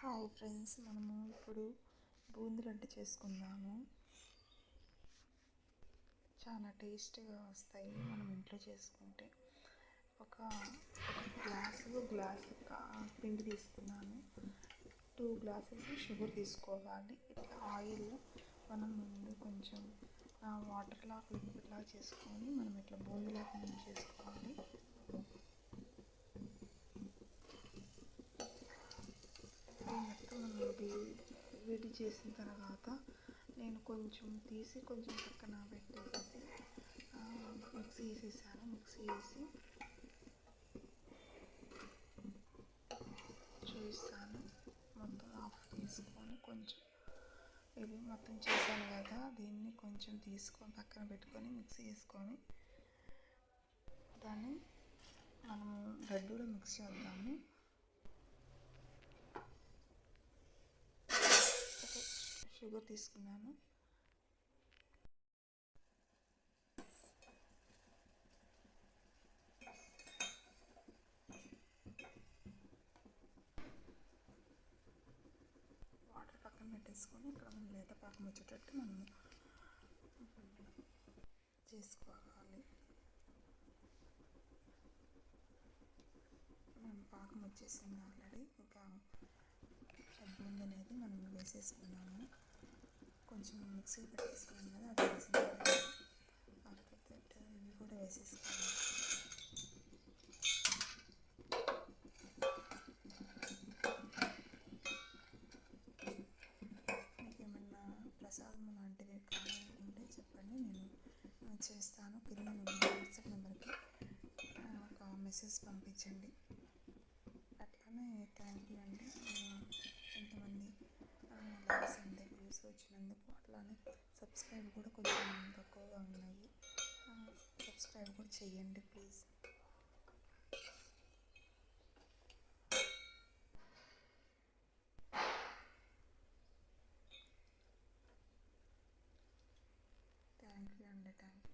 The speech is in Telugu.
హాయ్ ఫ్రెండ్స్, మనము ఇప్పుడు బూందీ లడ్డు చేసుకుందాము. చాలా టేస్టీగా వస్తాయి మనం ఇంట్లో చేసుకుంటే. ఒక గ్లాసు పిండి తీసుకున్నాను. 2 గ్లాసెస్ షుగర్ తీసుకోవాలి. ఇట్లా ఆయిల్ మనం ముందు కొంచెం వాటర్లా లిక్విడ్లా చేసుకొని మనం ఇట్లా బూందీలాగా చేసుకోవాలి. వేడి చేసిన తర్వాత నేను కొంచెం తీసి కొంచెం పక్కన పెట్టేసి మిక్సీ వేసేసాను. మిక్సీ వేసి చూపిస్తాను. మొత్తం ఆఫ్ తీసుకొని కొంచెం ఇది మొత్తం చేశాను కదా, దీన్ని కొంచెం తీసుకొని పక్కన పెట్టుకొని మిక్సీ వేసుకొని దాన్ని మనము లడ్డూలో మిక్స్ చేద్దాము. షుగర్ తీసుకున్నాను. వాటర్ పక్కన పెట్టేసుకొని ఇక్కడ మనం లేత పాకం వచ్చేటట్టు మనము చేసుకోవాలి. మనం పాకం వచ్చేసింది ఆల్రెడీ. ఇంకా బూందీ అనేది మనం వేసేసుకున్నాము. కొంచెం మిక్సీ పెట్టేసుకున్నాం కదా, అది వేసిన ఇవి కూడా వేసేసుకోవాలి. మీకు ఏమన్నా ప్రసాదం లాంటివి కావాలనుకుంటే చెప్పండి, నేను చేస్తాను. కింద వాట్సాప్ నెంబర్కి ఒక మెసేజ్ పంపించండి. అట్లానే థ్యాంక్ యూ అండి, ఎంతమంది లైక్స్ అండ్ వ్యూస్ వచ్చినందుకు. అట్లానే సబ్స్క్రైబ్ కూడా కొంచెం తక్కువగా ఉన్నాయి, సబ్స్క్రైబ్ కూడా చెయ్యండి ప్లీజ్. థ్యాంక్ యూ అండి, థ్యాంక్ యూ.